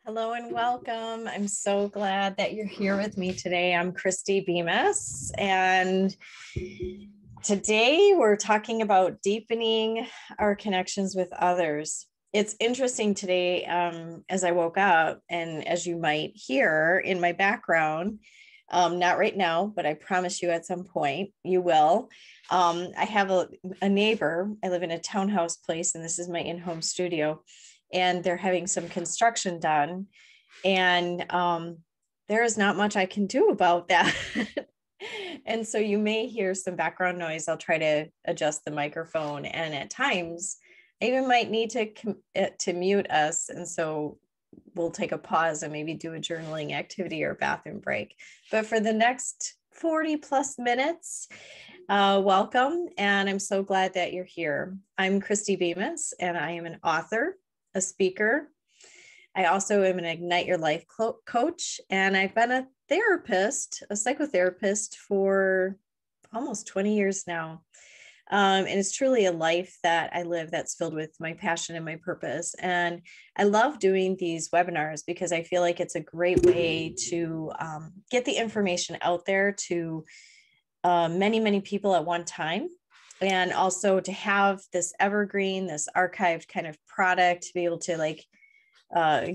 Hello and welcome. I'm so glad that you're here with me today. I'm Christy Bemis, and today we're talking about deepening our connections with others. It's interesting today as I woke up, and as you might hear in my background, not right now, but I promise you at some point you will. I have a neighbor. I live in a townhouse place, and this is my in-home studio, and they're having some construction done. And there is not much I can do about that. And so you may hear some background noise. I'll try to adjust the microphone. And at times, I even might need to mute us. And so we'll take a pause and maybe do a journaling activity or a bathroom break. But for the next 40 plus minutes, welcome. And I'm so glad that you're here. I'm Christy Bemis, and I am an author, a speaker. I also am an Ignite Your Life coach, and I've been a therapist, a psychotherapist for almost 20 years now. And it's truly a life that I live that's filled with my passion and my purpose. And I love doing these webinars because I feel like it's a great way to get the information out there to many, many people at one time. And also to have this evergreen, this archived kind of product to be able to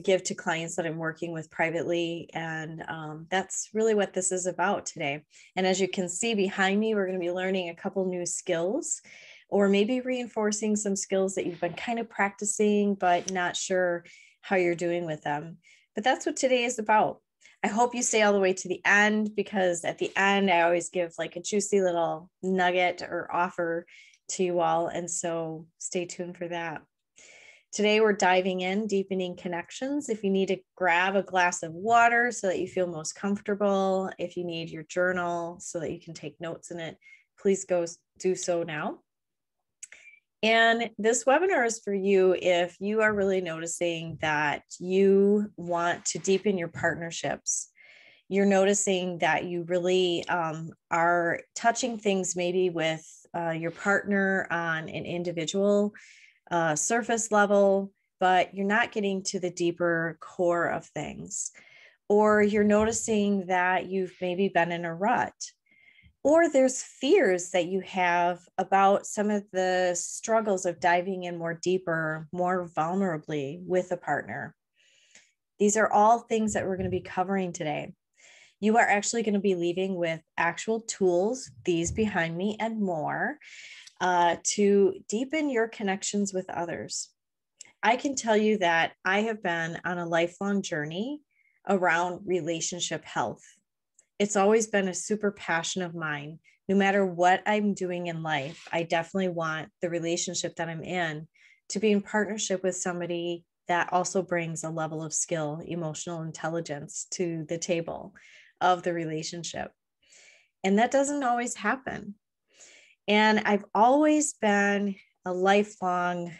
give to clients that I'm working with privately. And that's really what this is about today. And as you can see behind me, we're going to be learning a couple new skills, or maybe reinforcing some skills that you've been kind of practicing, but not sure how you're doing with them. But that's what today is about. I hope you stay all the way to the end, because at the end, I always give like a juicy little nugget or offer to you all. And so stay tuned for that. Today, we're diving in, deepening connections. If you need to grab a glass of water so that you feel most comfortable, if you need your journal so that you can take notes in it, please go do so now. And this webinar is for you if you are really noticing that you want to deepen your partnerships. You're noticing that you really are touching things maybe with your partner on an individual surface level, but you're not getting to the deeper core of things. Or you're noticing that you've maybe been in a rut, or there's fears that you have about some of the struggles of diving in more deeper, more vulnerably with a partner. These are all things that we're going to be covering today. You are actually going to be leaving with actual tools, these behind me and more, to deepen your connections with others. I can tell you that I have been on a lifelong journey around relationship health. It's always been a super passion of mine. No matter what I'm doing in life, I definitely want the relationship that I'm in to be in partnership with somebody that also brings a level of skill, emotional intelligence to the table of the relationship. And that doesn't always happen. And I've always been a lifelong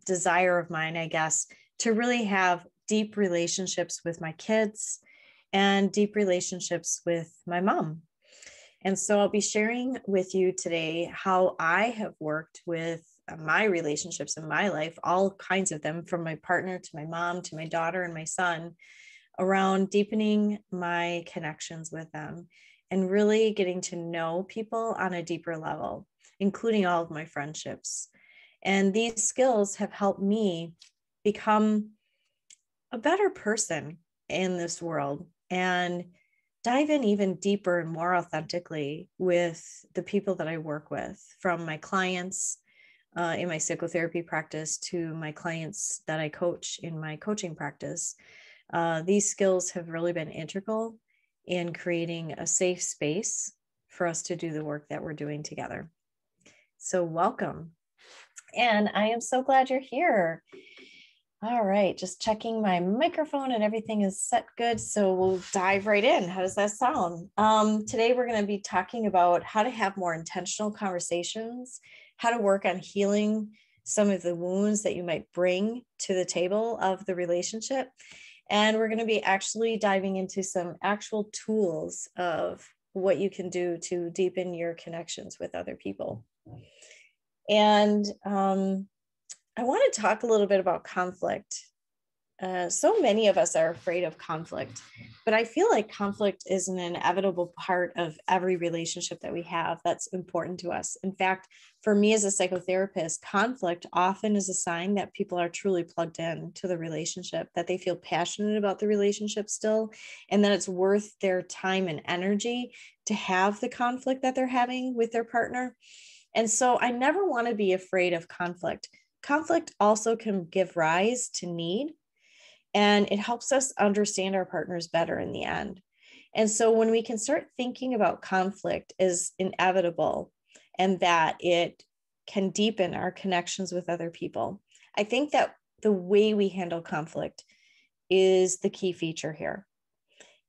desire of mine, I guess, to really have deep relationships with my kids and deep relationships with my mom. And so I'll be sharing with you today how I have worked with my relationships in my life, all kinds of them, from my partner to my mom to my daughter and my son, around deepening my connections with them and really getting to know people on a deeper level, including all of my friendships. And these skills have helped me become a better person in this world and dive in even deeper and more authentically with the people that I work with, from my clients in my psychotherapy practice to my clients that I coach in my coaching practice. These skills have really been integral in creating a safe space for us to do the work that we're doing together. So welcome. And I am so glad you're here. All right, just checking my microphone and everything is set good. So we'll dive right in. How does that sound? Today, we're going to be talking about how to have more intentional conversations, how to work on healing some of the wounds that you might bring to the table of the relationship. And we're going to be actually diving into some actual tools of what you can do to deepen your connections with other people. And I want to talk a little bit about conflict So many of us are afraid of conflict, but I feel like conflict is an inevitable part of every relationship that we have that's important to us. In fact, for me as a psychotherapist, conflict often is a sign that people are truly plugged in to the relationship, that they feel passionate about the relationship still, and that it's worth their time and energy to have the conflict that they're having with their partner. And so I never want to be afraid of conflict. Conflict also can give rise to need, and it helps us understand our partners better in the end. And so when we can start thinking about conflict as inevitable and that it can deepen our connections with other people, I think that the way we handle conflict is the key feature here.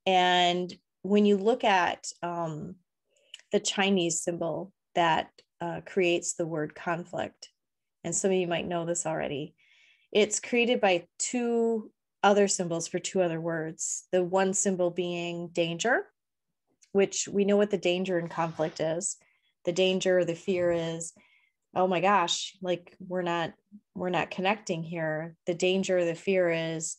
And when you look at the Chinese symbol that creates the word conflict, and some of you might know this already, it's created by two other symbols for two other words. The one symbol being danger, which we know what the danger in conflict is. The danger, the fear is, oh my gosh, like we're not connecting here. The danger, the fear is,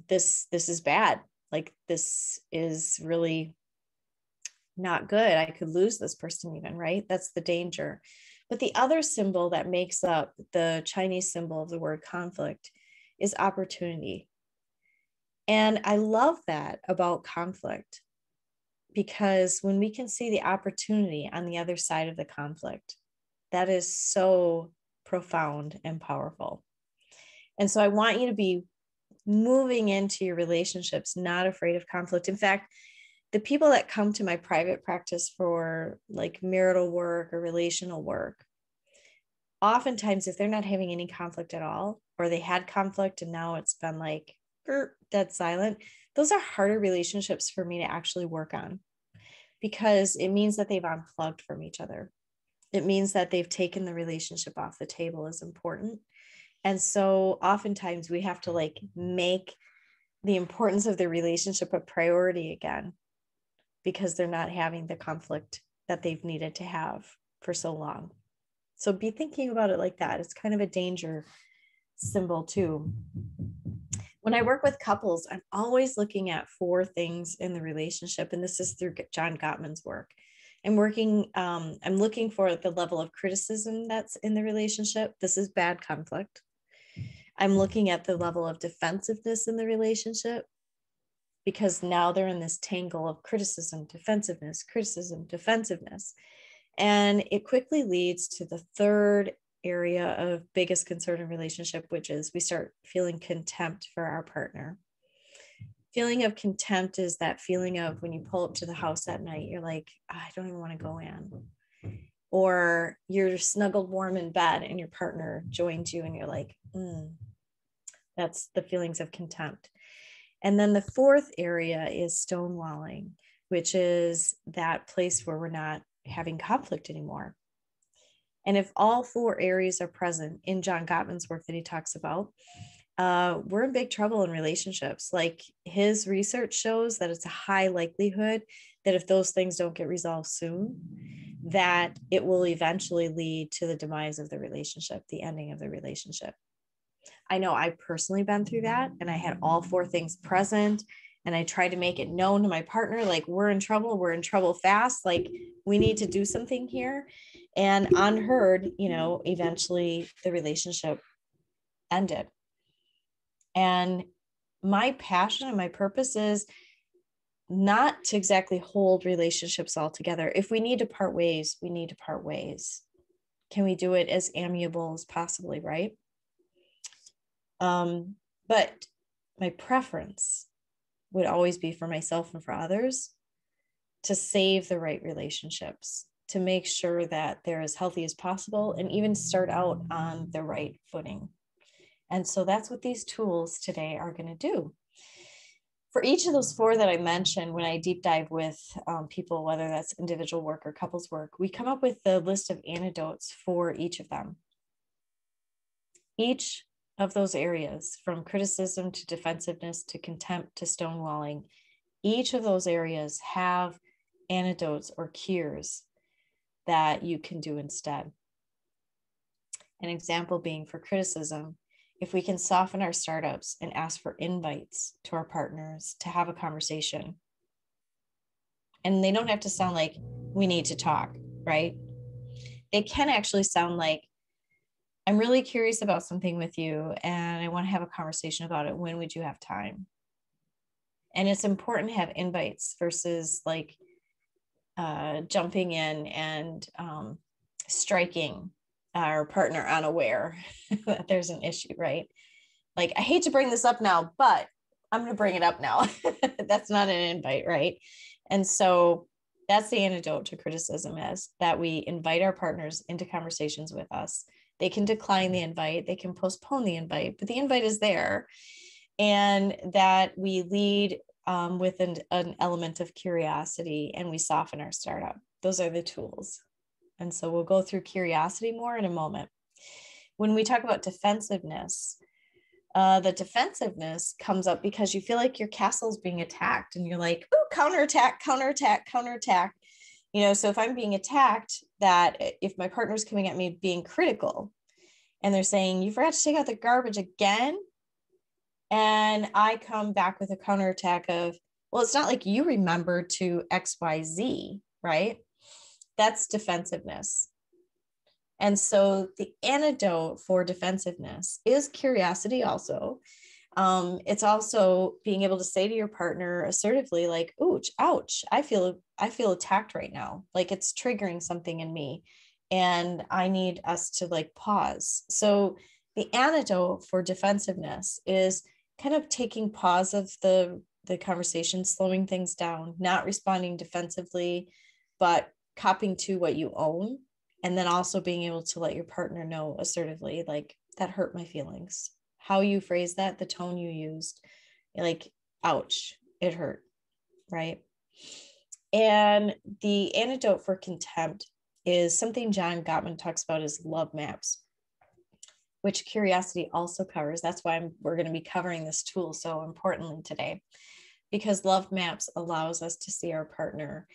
this is bad. Like this is really not good. I could lose this person even, right? That's the danger. But the other symbol that makes up the Chinese symbol of the word conflict is opportunity. And I love that about conflict, because when we can see the opportunity on the other side of the conflict, that is so profound and powerful. And so I want you to be moving into your relationships not afraid of conflict. In fact, the people that come to my private practice for like marital work or relational work, oftentimes if they're not having any conflict at all, or they had conflict and now it's been like dead silent, those are harder relationships for me to actually work on, because it means that they've unplugged from each other. It means that they've taken the relationship off the table as important. And so oftentimes we have to like make the importance of the relationship a priority again, because they're not having the conflict that they've needed to have for so long. So be thinking about it like that. It's kind of a danger symbol too. When I work with couples, I'm always looking at 4 things in the relationship. And this is through John Gottman's work. I'm looking for the level of criticism that's in the relationship. This is bad conflict. I'm looking at the level of defensiveness in the relationship, because now they're in this tangle of criticism, defensiveness. And it quickly leads to the third area of biggest concern in relationship, which is we start feeling contempt for our partner. Feeling of contempt is that feeling of when you pull up to the house at night, you're like, I don't even want to go in. Or you're snuggled warm in bed and your partner joins you and you're like, that's the feelings of contempt. And then the fourth area is stonewalling, which is that place where we're not having conflict anymore. And if all 4 areas are present in John Gottman's work that he talks about, we're in big trouble in relationships. Like his research shows that it's a high likelihood that if those things don't get resolved soon, that it will eventually lead to the demise of the relationship, the ending of the relationship. I know I've personally been through that, and I had all 4 things present, and I tried to make it known to my partner, like, we're in trouble fast, like we need to do something here. And unheard, eventually the relationship ended. And my passion and my purpose is not to exactly hold relationships all together. If we need to part ways, we need to part ways. Can we do it as amiable as possibly, right? But my preference would always be for myself and for others to save the right relationships, to make sure that they're as healthy as possible, and even start out on the right footing. And so that's what these tools today are going to do. For each of those 4 that I mentioned, when I deep dive with people, whether that's individual work or couples work, we come up with the list of antidotes for each of them. Each of those areas, from criticism to defensiveness to contempt to stonewalling, each of those areas have antidotes or cures that you can do instead. An example being for criticism, if we can soften our startups and ask for invites to our partners to have a conversation. And they don't have to sound like we need to talk, right? They can actually sound like, I'm really curious about something with you and I want to have a conversation about it. When would you have time? And it's important to have invites versus like jumping in and striking our partner unaware that there's an issue, right? Like, I hate to bring this up now, but I'm going to bring it up now. That's not an invite, right? And so that's the antidote to criticism, is that we invite our partners into conversations with us. They can decline the invite, they can postpone the invite, but the invite is there. And that we lead with an element of curiosity, and we soften our startup. Those are the tools. And so we'll go through curiosity more in a moment. When we talk about defensiveness, the defensiveness comes up because you feel like your castle is being attacked and you're like, oh, counterattack, counterattack, counterattack. You know, so if I'm being attacked, that if my partner's coming at me being critical and they're saying, you forgot to take out the garbage again. And I come back with a counterattack of, well, it's not like you remembered to XYZ, right? That's defensiveness. And so the antidote for defensiveness is curiosity also. It's also being able to say to your partner assertively, like, ouch, ouch, I feel attacked right now. Like, it's triggering something in me and I need us to like pause. So the antidote for defensiveness is kind of taking pause of the conversation, slowing things down, not responding defensively, but copping to what you own. And then also being able to let your partner know assertively, like, that hurt my feelings. How you phrase that, the tone you used, like, ouch, it hurt, right? And the antidote for contempt is something John Gottman talks about as love maps, which curiosity also covers. That's why we're going to be covering this tool so importantly today, because love maps allows us to see our partner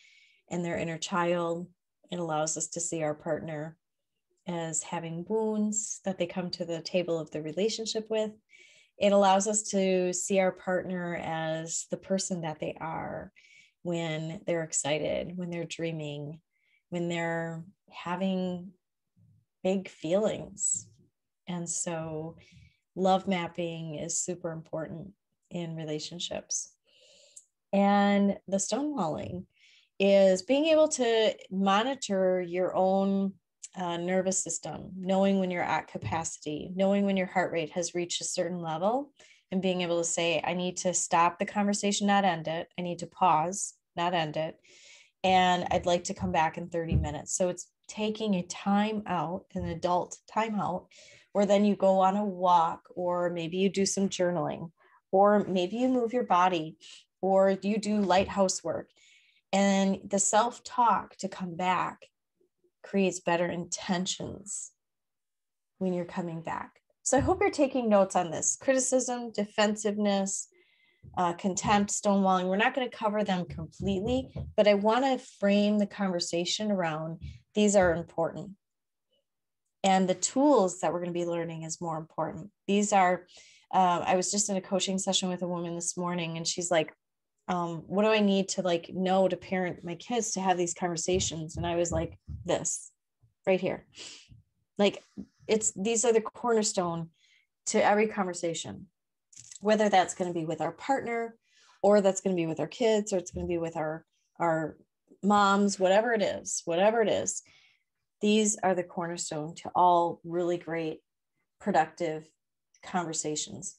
and their inner child. It allows us to see our partner as having wounds that they come to the table of the relationship with. It allows us to see our partner as the person that they are when they're excited, when they're dreaming, when they're having big feelings. And so love mapping is super important in relationships. And the stonewalling is being able to monitor your own nervous system, knowing when you're at capacity, knowing when your heart rate has reached a certain level, and being able to say, I need to stop the conversation, not end it. I need to pause, not end it. And I'd like to come back in 30 minutes. So it's taking a time out, an adult time out, where then you go on a walk, or maybe you do some journaling, or maybe you move your body, or you do light housework. And the self-talk to come back creates better intentions when you're coming back. So I hope you're taking notes on this. Criticism, defensiveness, contempt, stonewalling. We're not going to cover them completely, but I want to frame the conversation around these are important. And the tools that we're going to be learning is more important. These are, I was just in a coaching session with a woman this morning, and she's like, what do I need to like know to parent my kids to have these conversations? And I was like, this right here. Like, these are the cornerstone to every conversation, whether that's going to be with our partner, or that's going to be with our kids, or it's going to be with our moms, whatever it is. These are the cornerstone to all really great, productive conversations.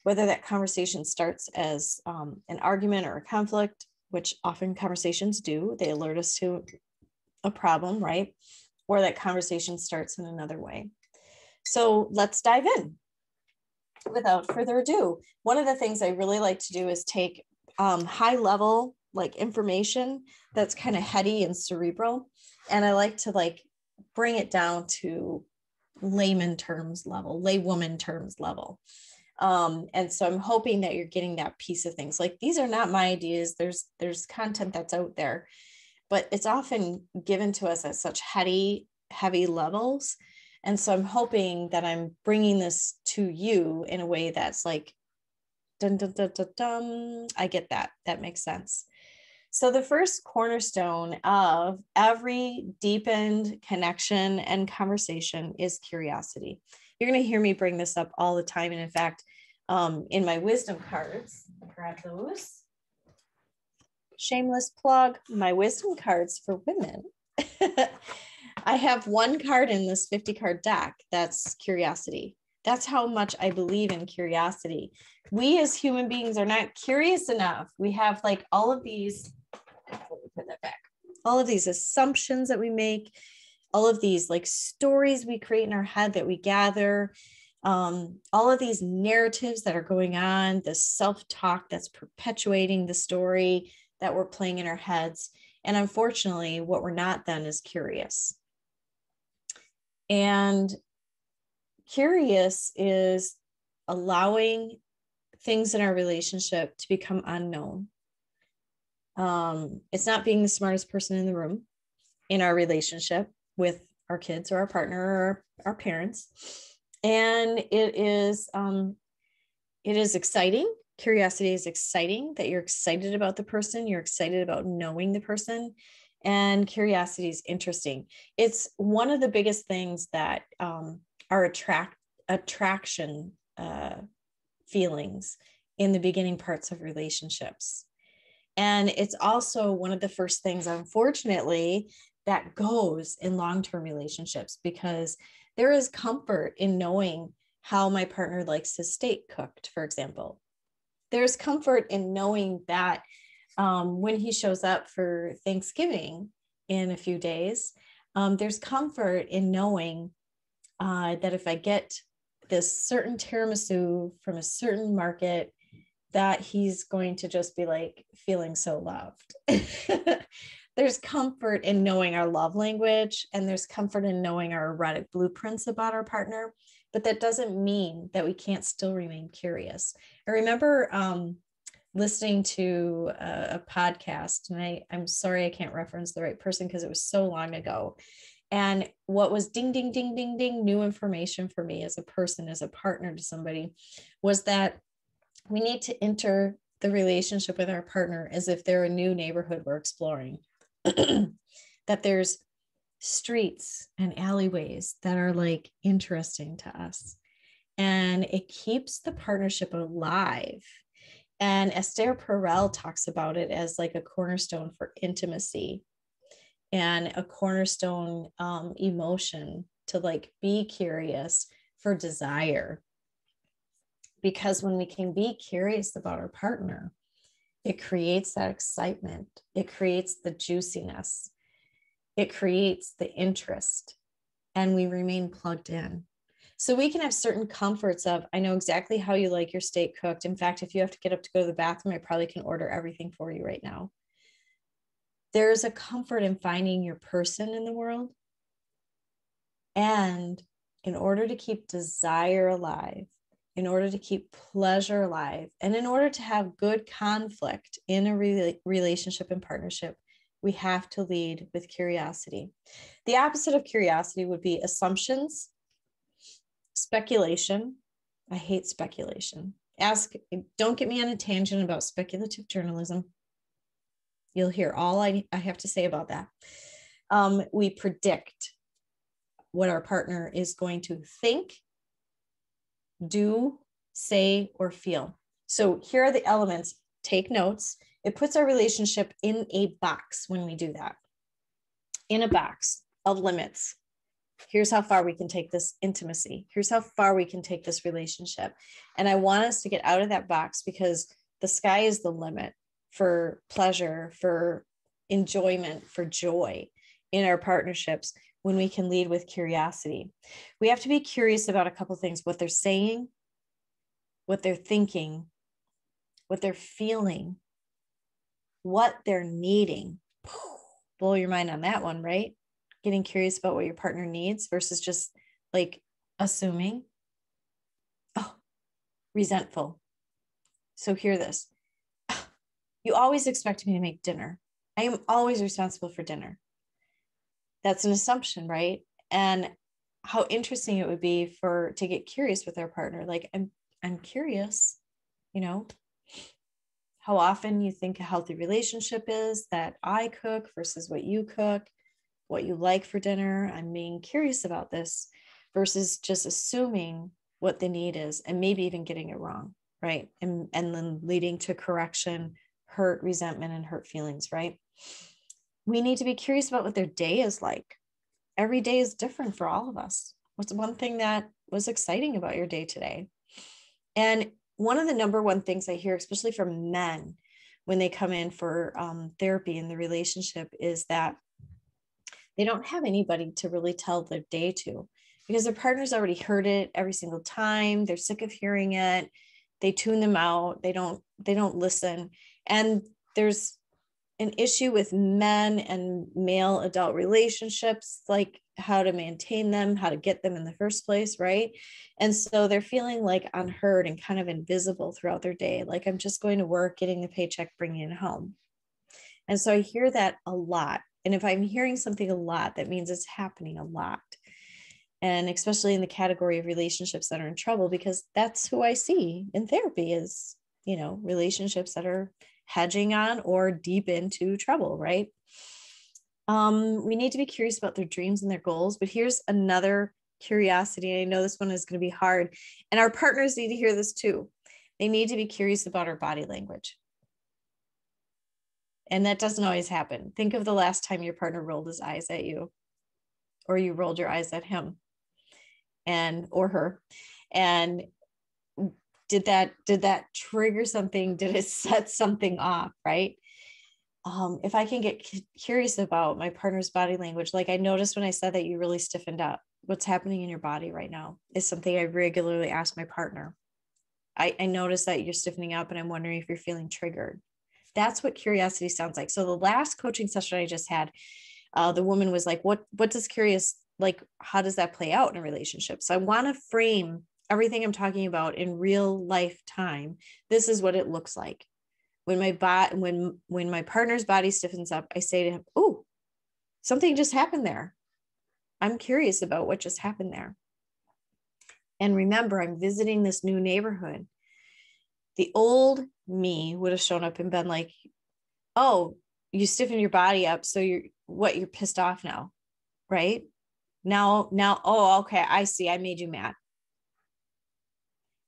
Whether that conversation starts as an argument or a conflict, which often conversations do, they alert us to a problem, right? Or that conversation starts in another way. So let's dive in. Without further ado, one of the things I really like to do is take high level like information that's kind of heady and cerebral, and I like to like bring it down to laywoman terms level. And so I'm hoping that you're getting that piece of things. Like, these are not my ideas. There's content that's out there, but it's often given to us at such heavy levels And so I'm hoping that I'm bringing this to you in a way that's like, dun, dun, dun, dun, dun. I get that. That makes sense. So the first cornerstone of every deepened connection and conversation is curiosity. You're going to hear me bring this up all the time. And in fact, in my wisdom cards, grab those. Shameless plug, my wisdom cards for women. I have one card in this 50 card deck. That's curiosity. That's how much I believe in curiosity. We as human beings are not curious enough. We have like all of these, let me put that back, all of these assumptions that we make, all of these like stories we create in our head that we gather, all of these narratives that are going on, the self-talk that's perpetuating the story that we're playing in our heads. And unfortunately, what we're not then is curious. And curious is allowing things in our relationship to become unknown. It's not being the smartest person in the room in our relationship with our kids or our partner or our parents. And it is exciting. Curiosity is exciting, that you're excited about the person, you're excited about knowing the person, and curiosity is interesting. It's one of the biggest things that are attraction feelings in the beginning parts of relationships. And it's also one of the first things, unfortunately, that goes in long-term relationships, because there is comfort in knowing how my partner likes his steak cooked, for example. There's comfort in knowing that when he shows up for Thanksgiving in a few days, there's comfort in knowing that if I get this certain tiramisu from a certain market, that he's going to just be like feeling so loved. There's comfort in knowing our love language, and there's comfort in knowing our erotic blueprints about our partner. But that doesn't mean that we can't still remain curious. I remember listening to a podcast, and I'm sorry I can't reference the right person because it was so long ago. And what was ding, ding, ding, ding, ding, new information for me as a person, as a partner to somebody, was that we need to enter the relationship with our partner as if they're a new neighborhood we're exploring. That there's streets and alleyways that are like interesting to us, and it keeps the partnership alive. And Esther Perel talks about it as like a cornerstone for intimacy and a cornerstone emotion to like be curious for desire. Because when we can be curious about our partner, it creates that excitement. It creates the juiciness. It creates the interest, and we remain plugged in. So we can have certain comforts of, I know exactly how you like your steak cooked. In fact, if you have to get up to go to the bathroom, I probably can order everything for you right now. There's a comfort in finding your person in the world. And in order to keep desire alive, in order to keep pleasure alive, and in order to have good conflict in a relationship and partnership, we have to lead with curiosity. The opposite of curiosity would be assumptions, speculation. I hate speculation. Don't get me on a tangent about speculative journalism. You'll hear all I have to say about that. We predict what our partner is going to think, do, say, or feel. So here are the elements. Take notes. It puts our relationship in a box when we do that. In a box of limits. Here's how far we can take this intimacy. Here's how far we can take this relationship. And I want us to get out of that box, because the sky is the limit for pleasure, for enjoyment, for joy in our partnerships when we can lead with curiosity. We have to be curious about a couple of things: what they're saying, what they're thinking, what they're feeling, what they're needing. Blow your mind on that one, right? Getting curious about what your partner needs versus just like assuming. Oh, resentful. So hear this. You always expect me to make dinner. I am always responsible for dinner. That's an assumption, right? And how interesting it would be to get curious with our partner. Like, I'm curious, you know, how often you think a healthy relationship is that I cook versus what you cook, what you like for dinner. I'm being curious about this versus just assuming what the need is and maybe even getting it wrong, right? And then leading to correction, hurt, resentment, and hurt feelings, right? We need to be curious about what their day is like. Every day is different for all of us. What's one thing that was exciting about your day today? And one of the number one things I hear, especially from men when they come in for therapy in the relationship, is that they don't have anybody to really tell their day to because their partner's already heard it every single time. They're sick of hearing it. They tune them out. They don't listen. And there's an issue with men and male adult relationships, like how to maintain them, how to get them in the first place, right? And so they're feeling like unheard and kind of invisible throughout their day. Like, I'm just going to work, getting the paycheck, bringing it home. And so I hear that a lot. And if I'm hearing something a lot, that means it's happening a lot. And especially in the category of relationships that are in trouble, because that's who I see in therapy is, relationships that are hedging on or deep into trouble, right? We need to be curious about their dreams and their goals, but here's another curiosity. I know this one is going to be hard, and our partners need to hear this too. They need to be curious about our body language. And that doesn't always happen. Think of the last time your partner rolled his eyes at you, or you rolled your eyes at him or her. And did that trigger something? Did it set something off, right? If I can get curious about my partner's body language, like I noticed when I said that you really stiffened up, what's happening in your body right now is something I regularly ask my partner. I noticed that you're stiffening up and I'm wondering if you're feeling triggered. That's what curiosity sounds like. So the last coaching session I just had, the woman was like, what does curious, like, how does that play out in a relationship? So I want to frame everything I'm talking about in real life time. This is what it looks like. When my partner's body stiffens up, I say to him, "Oh, something just happened there. I'm curious about what just happened there." And remember, I'm visiting this new neighborhood. The old me would have shown up and been like, "Oh, you stiffened your body up, so you're pissed off now, right? Now, oh, okay, I see. I made you mad."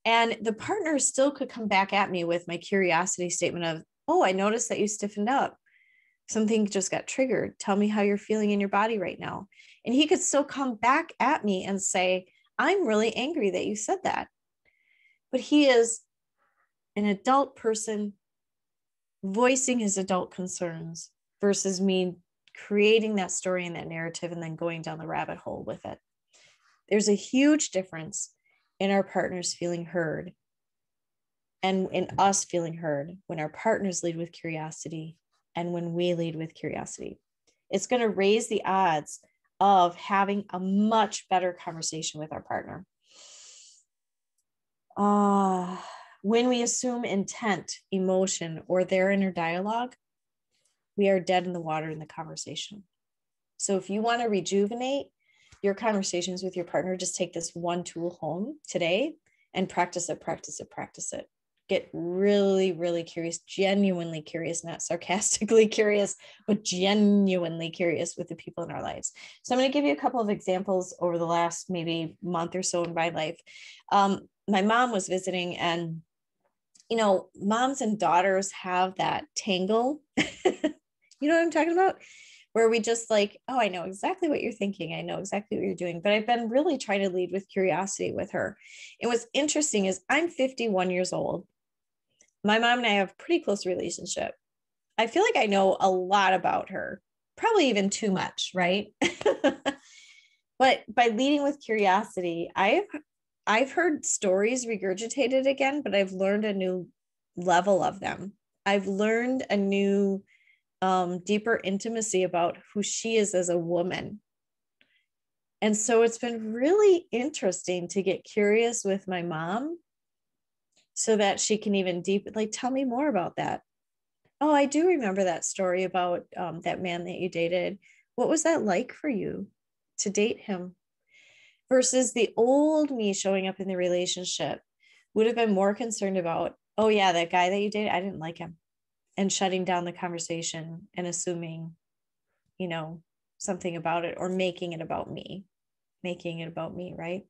And the partner still could come back at me with my curiosity statement of, "Oh, I noticed that you stiffened up. Something just got triggered. Tell me how you're feeling in your body right now." And he could still come back at me and say, "I'm really angry that you said that." But he is an adult person voicing his adult concerns versus me creating that story and that narrative and then going down the rabbit hole with it. There's a huge difference in our partners feeling heard and in us feeling heard when our partners lead with curiosity and when we lead with curiosity. It's going to raise the odds of having a much better conversation with our partner. When we assume intent, emotion, or their inner dialogue, we are dead in the water in the conversation. So if you want to rejuvenate your conversations with your partner, just take this one tool home today and practice it. Get really, really curious, genuinely curious, not sarcastically curious, but genuinely curious with the people in our lives. So I'm going to give you a couple of examples over the last maybe month or so in my life. My mom was visiting, and moms and daughters have that tangle. You know what I'm talking about? Where we just like, "Oh, I know exactly what you're thinking. I know exactly what you're doing." But I've been really trying to lead with curiosity with her. And what's interesting is I'm 51 years old. My mom and I have a pretty close relationship. I feel like I know a lot about her, probably even too much, right? But by leading with curiosity, I've heard stories regurgitated again, but I've learned a new level of them. I've learned a new deeper intimacy about who she is as a woman. And so it's been really interesting to get curious with my mom so that she can even tell me more about that. "Oh, I do remember that story about that man that you dated. What was that like for you to date him?" versus the old me showing up in the relationship would have been more concerned about, oh yeah, that guy that you dated, I didn't like him, and shutting down the conversation and assuming, something about it, or making it about me, right?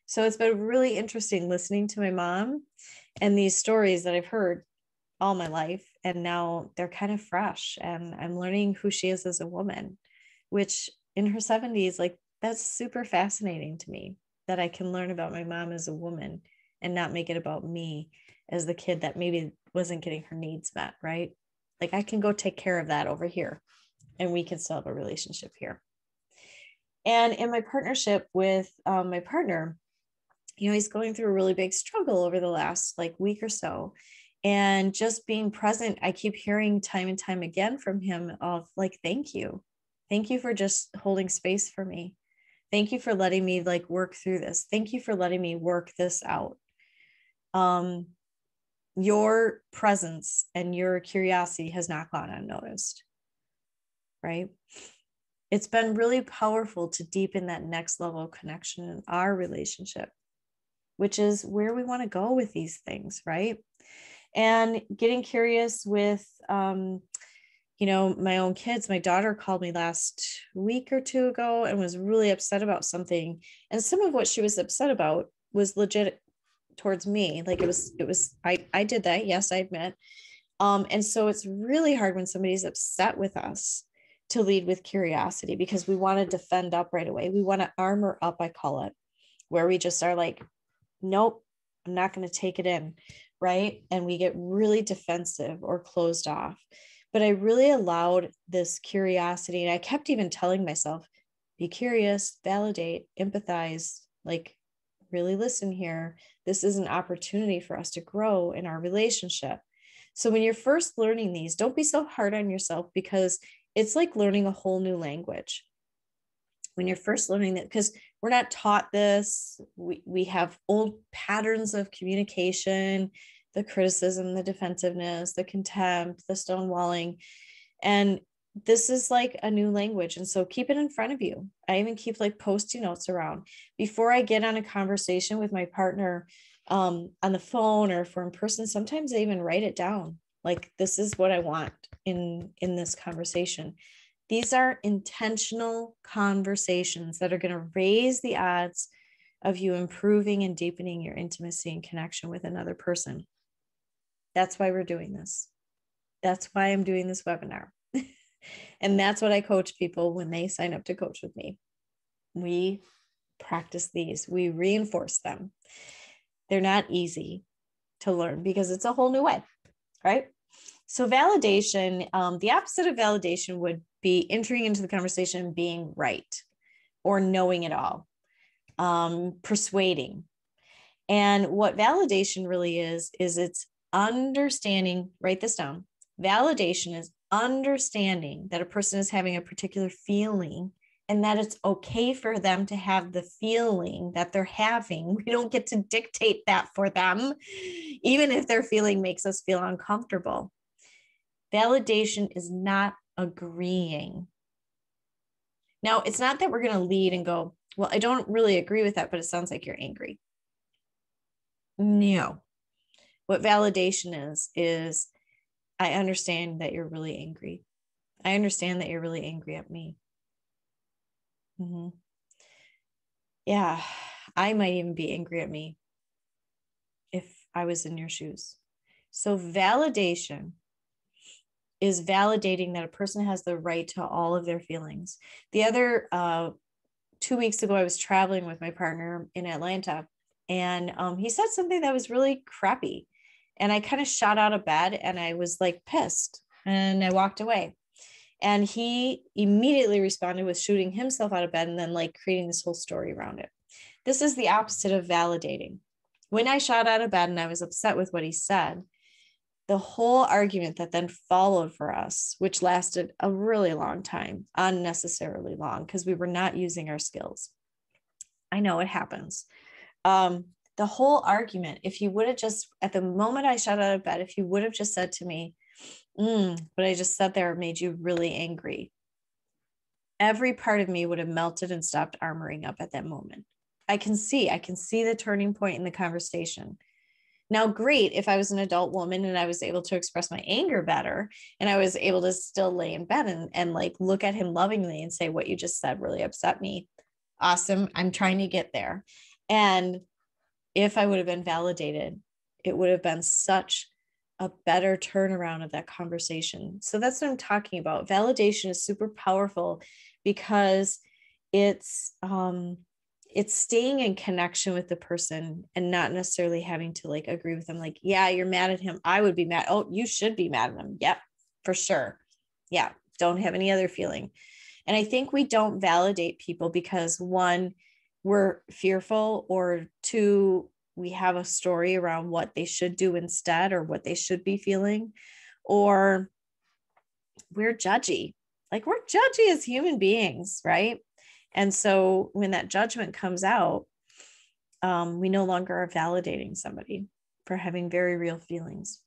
So it's been really interesting listening to my mom and these stories that I've heard all my life. And now they're kind of fresh, and I'm learning who she is as a woman, which in her 70s, like, that's super fascinating to me, that I can learn about my mom as a woman and not make it about me as the kid that maybe wasn't getting her needs met, right? Like, I can go take care of that over here, and we can still have a relationship here. And in my partnership with my partner, he's going through a really big struggle over the last week or so. And just being present, I keep hearing time and time again from him of thank you. Thank you for just holding space for me. Thank you for letting me work through this. Thank you for letting me work this out. Your presence and your curiosity has not gone unnoticed, right? It's been really powerful to deepen that next level of connection in our relationship, which is where we want to go with these things, right? And getting curious with, my own kids. My daughter called me last week or two ago and was really upset about something. And some of what she was upset about was legit towards me. I did that. Yes, I admit. And so it's really hard when somebody's upset with us to lead with curiosity, because we want to defend up right away. We want to armor up, I call it, where we just are like, nope, I'm not going to take it in, right? And we get really defensive or closed off. But I really allowed this curiosity, and I kept even telling myself, be curious, validate, empathize, really listen here. This is an opportunity for us to grow in our relationship. So when you're first learning these, don't be so hard on yourself, because it's like learning a whole new language. When you're first learning that, because we're not taught this, we have old patterns of communication, the criticism, the defensiveness, the contempt, the stonewalling. And this is like a new language. And so keep it in front of you. I even keep Post-it notes around before I get on a conversation with my partner, on the phone, or if we're in person. Sometimes I even write it down. This is what I want in this conversation. These are intentional conversations that are going to raise the odds of you improving and deepening your intimacy and connection with another person. That's why we're doing this. That's why I'm doing this webinar. And that's what I coach people when they sign up to coach with me. We practice these, we reinforce them. They're not easy to learn because it's a whole new way, right? So validation, the opposite of validation would be entering into the conversation being right or knowing it all, persuading. And what validation really is it's understanding, write this down. Validation is understanding that a person is having a particular feeling and that it's okay for them to have the feeling that they're having. We don't get to dictate that for them, even if their feeling makes us feel uncomfortable. Validation is not agreeing. Now, it's not that we're going to lead and go, well, I don't really agree with that, but it sounds like you're angry. No. What validation is I understand that you're really angry. I understand that you're really angry at me. Mm-hmm. Yeah, I might even be angry at me if I was in your shoes. So validation is validating that a person has the right to all of their feelings. The other 2 weeks ago, I was traveling with my partner in Atlanta, and he said something that was really crappy. And I kind of shot out of bed and I was pissed, and I walked away. And he immediately responded with shooting himself out of bed and then creating this whole story around it. This is the opposite of validating. When I shot out of bed and I was upset with what he said, the whole argument that then followed for us, which lasted a really long time, unnecessarily long, because we were not using our skills. I know it happens. The whole argument, if you would have just, at the moment I shot out of bed, if you would have just said to me, what I just said there made you really angry, every part of me would have melted and stopped armoring up at that moment. I can see the turning point in the conversation. Now, great if I was an adult woman and I was able to express my anger better, and I was able to still lay in bed and like look at him lovingly and say, what you just said really upset me. Awesome. I'm trying to get there. And if I would have been validated, it would have been such a better turnaround of that conversation. So that's what I'm talking about. Validation is super powerful because it's staying in connection with the person and not necessarily having to like agree with them. Like, yeah, you're mad at him. I would be mad. Oh, you should be mad at him. Yep, for sure. Yeah. Don't have any other feeling. And I think we don't validate people because one, we're fearful, or two, we have a story around what they should do instead or what they should be feeling, or we're judgy. Like, we're judgy as human beings, right? And so when that judgment comes out, we no longer are validating somebody for having very real feelings.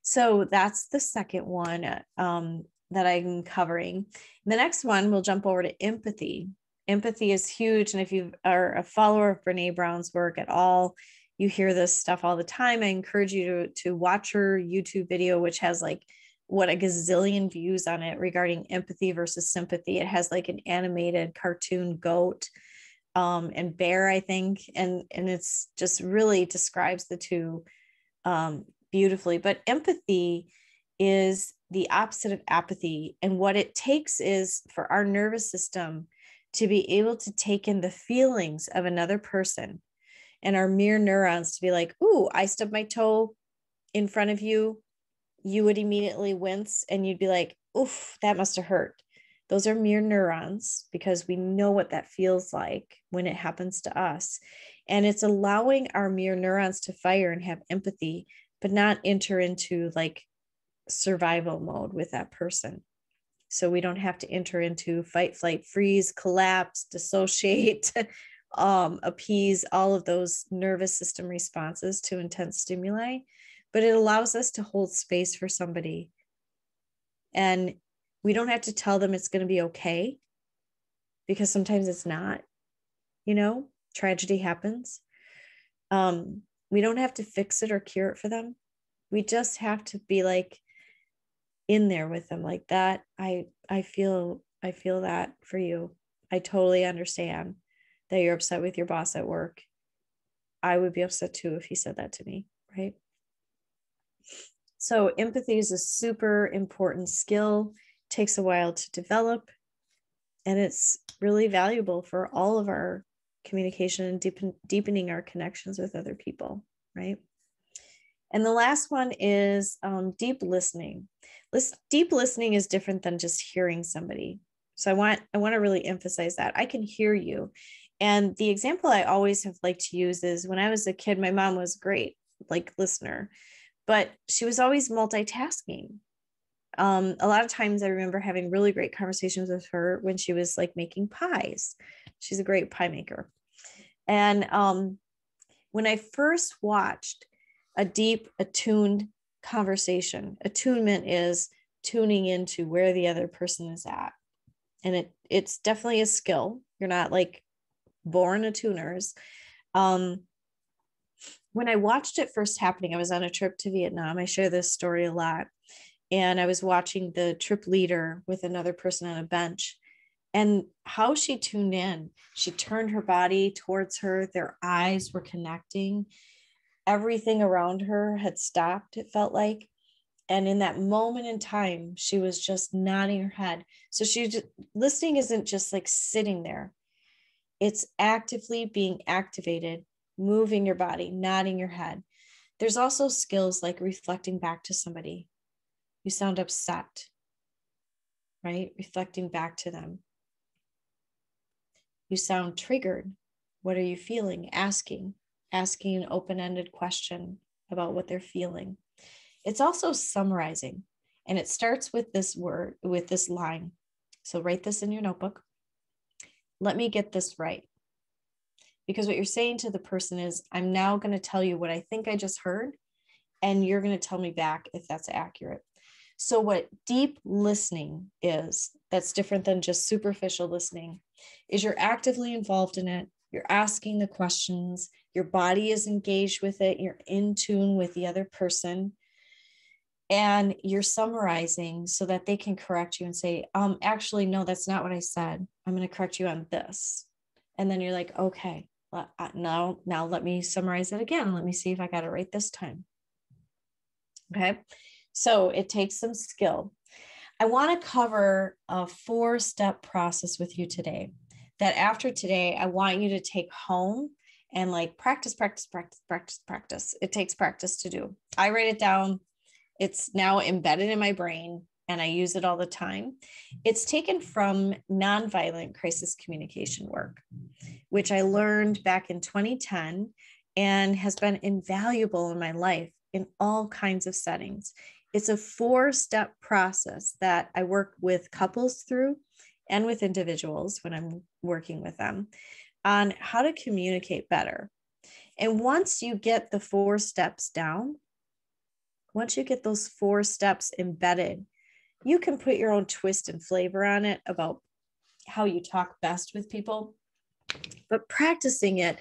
So that's the second one that I'm covering. The next one, we'll jump over to empathy. Empathy is huge. And if you are a follower of Brene Brown's work at all, you hear this stuff all the time. I encourage you to watch her YouTube video, which has like a gazillion views on it regarding empathy versus sympathy. It has like an animated cartoon goat and bear, I think. And it's just really describes the two beautifully. But empathy is the opposite of apathy. And what it takes is for our nervous system to be able to take in the feelings of another person, and our mirror neurons to be like, ooh, I stubbed my toe in front of you. You would immediately wince and you'd be like, oof, that must have hurt. Those are mirror neurons because we know what that feels like when it happens to us. And it's allowing our mirror neurons to fire and have empathy, but not enter into like survival mode with that person. So we don't have to enter into fight, flight, freeze, collapse, dissociate, appease all of those nervous system responses to intense stimuli. But it allows us to hold space for somebody. And we don't have to tell them it's going to be okay, because sometimes it's not, tragedy happens. We don't have to fix it or cure it for them. We just have to be like in there with them like that. I feel that for you. I totally understand that you're upset with your boss at work. I would be upset too if he said that to me, right? So empathy is a super important skill. It takes a while to develop, and it's really valuable for all of our communication and deepening our connections with other people, right? And the last one is deep listening. Deep listening is different than just hearing somebody. So I want to really emphasize that. I can hear you. And the example I always have liked to use is when I was a kid, my mom was great, like listener, but she was always multitasking. A lot of times I remember having really great conversations with her when she was like making pies. She's a great pie maker. And when I first watched a deep, attuned conversation, attunement is tuning into where the other person is at. And it's definitely a skill. You're not like born attuners. When I watched it first happening, I was on a trip to Vietnam. I share this story a lot. And I was watching the trip leader with another person on a bench, and how she tuned in. She turned her body towards her. Their eyes were connecting. Everything around her had stopped, it felt like. And in that moment in time, she was just nodding her head. So listening isn't just like sitting there. It's actively being activated, moving your body, nodding your head. There's also skills like reflecting back to somebody. You sound upset, right? Reflecting back to them. You sound triggered. What are you feeling? Asking an open-ended question about what they're feeling. It's also summarizing, and it starts with this line. So write this in your notebook. Let me get this right. Because what you're saying to the person is, I'm now going to tell you what I think I just heard, and you're going to tell me back if that's accurate. So what deep listening is, that's different than just superficial listening, is you're actively involved in it. You're asking the questions. Your body is engaged with it. You're in tune with the other person. And you're summarizing so that they can correct you and say, actually, no, that's not what I said. I'm going to correct you on this. And then you're like, okay, now let me summarize it again. Let me see if I got it right this time. Okay. So it takes some skill. I want to cover a 4-step process with you today that after today, I want you to take home and like practice. It takes practice to do. I write it down. It's now embedded in my brain and I use it all the time. It's taken from nonviolent crisis communication work, which I learned back in 2010 and has been invaluable in my life in all kinds of settings. It's a 4-step process that I work with couples through and with individuals when I'm working with them on how to communicate better. And once you get the 4 steps down, once you get those 4 steps embedded, you can put your own twist and flavor on it about how you talk best with people. But practicing it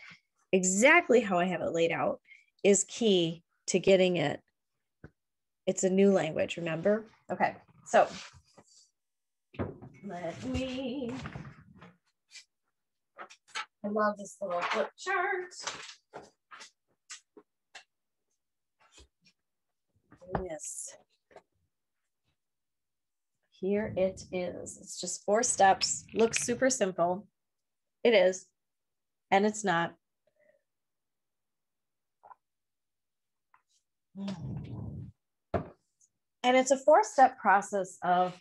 exactly how I have it laid out is key to getting it. It's a new language, remember? Okay, so I love this little flip chart. Yes. Here it is. It's just 4 steps. Looks super simple. It is, and it's not. And it's a 4-step process of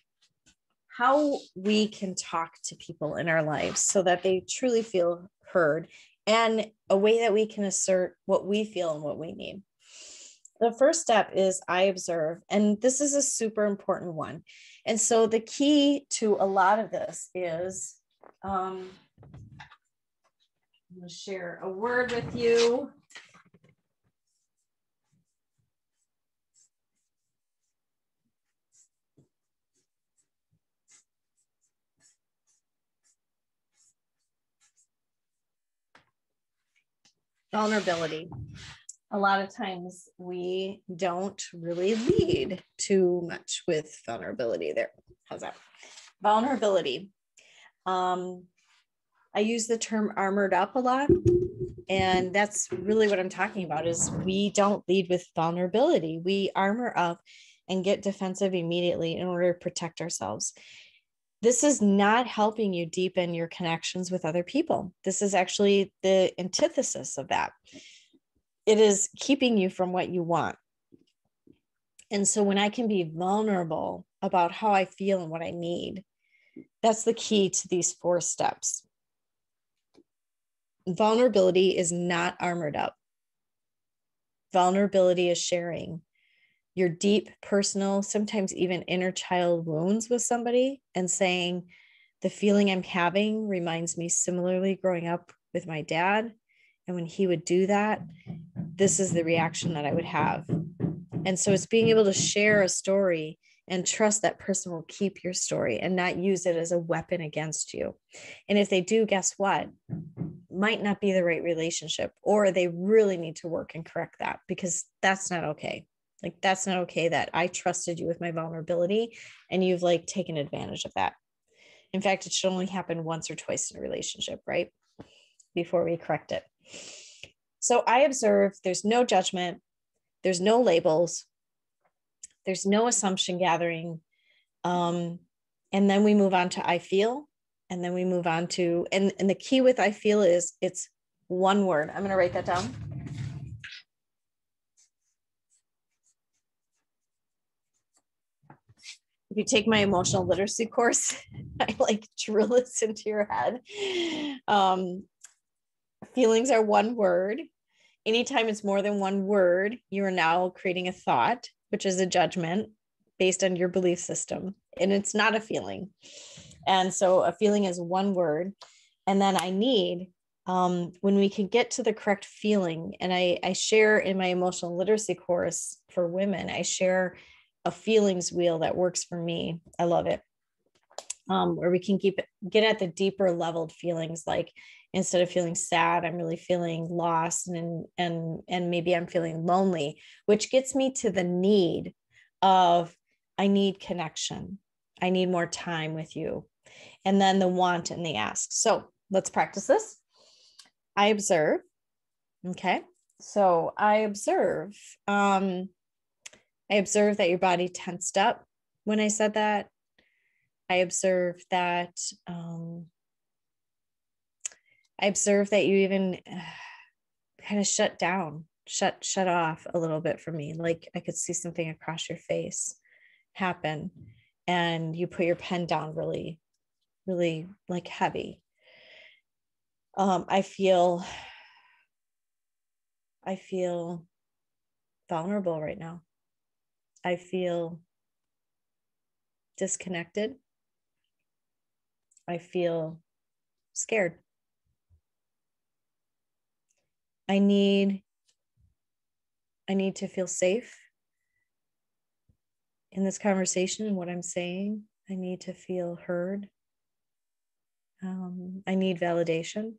how we can talk to people in our lives so that they truly feel heard, and a way that we can assert what we feel and what we need. The first step is I observe, and this is a super important one. And so the key to a lot of this is, I'm going to share a word with you. Vulnerability. A lot of times we don't really lead too much with vulnerability there. How's that? Vulnerability. I use the term armored up a lot. And that's really what I'm talking about is we don't lead with vulnerability. We armor up and get defensive immediately in order to protect ourselves. This is not helping you deepen your connections with other people. This is actually the antithesis of that. It is keeping you from what you want. And so when I can be vulnerable about how I feel and what I need, that's the key to these 4 steps. Vulnerability is not armored up. Vulnerability is sharing your deep, personal, sometimes even inner child wounds with somebody and saying, the feeling I'm having reminds me similarly growing up with my dad. And when he would do that, this is the reaction that I would have. And so it's being able to share a story and trust that person will keep your story and not use it as a weapon against you. And if they do, guess what? Might not be the right relationship, or they really need to work and correct that, because that's not okay. Like, that's not okay that I trusted you with my vulnerability and you've like taken advantage of that. In fact, it should only happen once or twice in a relationship, right? Before we correct it. So I observe there's no judgment, there's no labels, there's no assumption gathering. And then we move on to I feel, and then we move on to, and the key with I feel is it's one word. I'm going to write that down. If you take my emotional literacy course, I like drill this into your head. Feelings are one word. Anytime it's more than one word, you are now creating a thought, which is a judgment based on your belief system. And it's not a feeling. And so a feeling is one word. And then I need, when we can get to the correct feeling, and I share in my emotional literacy course for women, I share a feelings wheel that works for me. I love it. Where we can get at the deeper leveled feelings like Instead of feeling sad, I'm really feeling lost, and maybe I'm feeling lonely, which gets me to the need of, I need connection. I need more time with you. And then the want and the ask. So let's practice this. I observe. Okay. So I observe that your body tensed up when I said that. I observe that you even kind of shut down, shut off a little bit for me. Like I could see something across your face happen, and you put your pen down really, really like heavy. I feel vulnerable right now. I feel disconnected. I feel scared. I need to feel safe in this conversation and what I'm saying. I need to feel heard. I need validation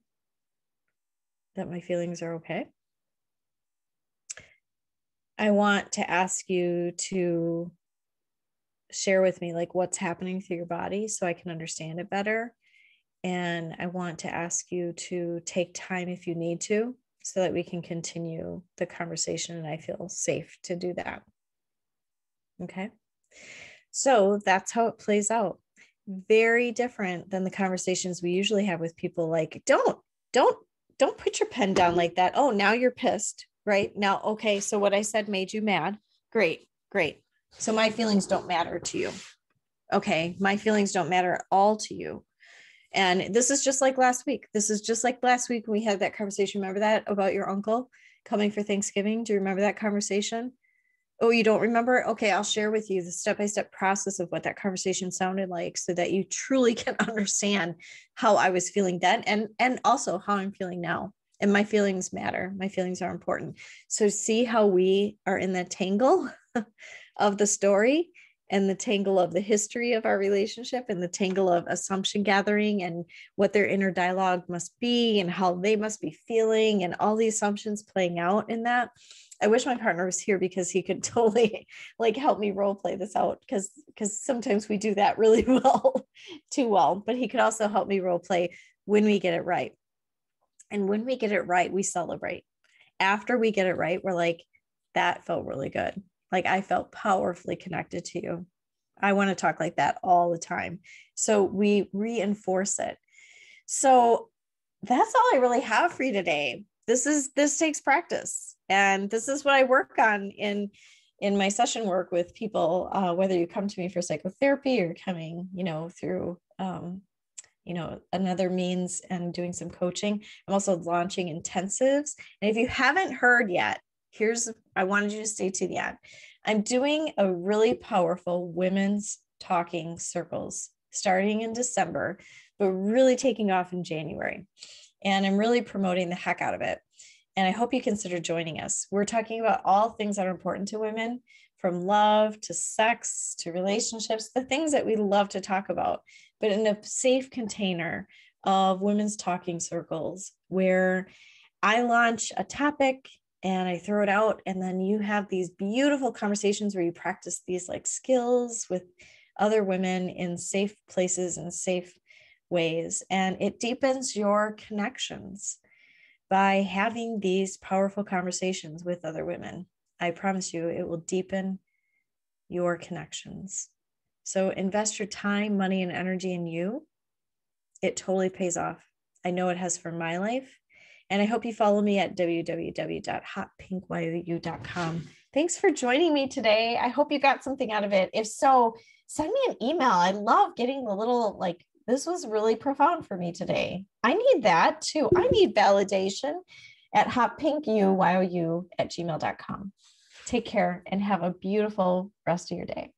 that my feelings are okay. I want to ask you to share with me like what's happening through your body so I can understand it better. And I want to ask you to take time if you need to, so that we can continue the conversation and I feel safe to do that. Okay. So that's how it plays out. Very different than the conversations we usually have with people. Like, don't put your pen down like that. Oh, now you're pissed, right? Now, okay, so what I said made you mad. Great. So my feelings don't matter to you. Okay, my feelings don't matter at all to you. And this is just like last week. When we had that conversation. Remember that about your uncle coming for Thanksgiving? Do you remember that conversation? Oh, you don't remember? Okay, I'll share with you the step-by-step process of what that conversation sounded like so that you truly can understand how I was feeling then and also how I'm feeling now. And my feelings matter. My feelings are important. So see how we are in the tangle of the story and the tangle of the history of our relationship and the tangle of assumption gathering and what their inner dialogue must be and how they must be feeling and all the assumptions playing out in that. I wish my partner was here because he could totally like help me role play this out because sometimes we do that really well, too well, but he could also help me role play when we get it right. And when we get it right, we celebrate. After we get it right, we're like, that felt really good. Like I felt powerfully connected to you. I want to talk like that all the time. So we reinforce it. So that's all I really have for you today. This takes practice. And this is what I work on in my session work with people, whether you come to me for psychotherapy or coming, through, another means and doing some coaching. I'm also launching intensives. And if you haven't heard yet, I wanted you to stay to the end. I'm doing a really powerful women's talking circles starting in December, but really taking off in January. And I'm really promoting the heck out of it. And I hope you consider joining us. We're talking about all things that are important to women, from love to sex to relationships, the things that we love to talk about, but in a safe container of women's talking circles where I launch a topic and I throw it out. And then you have these beautiful conversations where you practice these like skills with other women in safe places and safe ways. And it deepens your connections by having these powerful conversations with other women. I promise you, it will deepen your connections. So invest your time, money, and energy in you. It totally pays off. I know it has for my life. And I hope you follow me at www.hotpinkyou.com. Thanks for joining me today. I hope you got something out of it. If so, send me an email. I love getting the little, like, this was really profound for me today. I need that too. I need validation at hotpinkyou@gmail.com. Take care and have a beautiful rest of your day.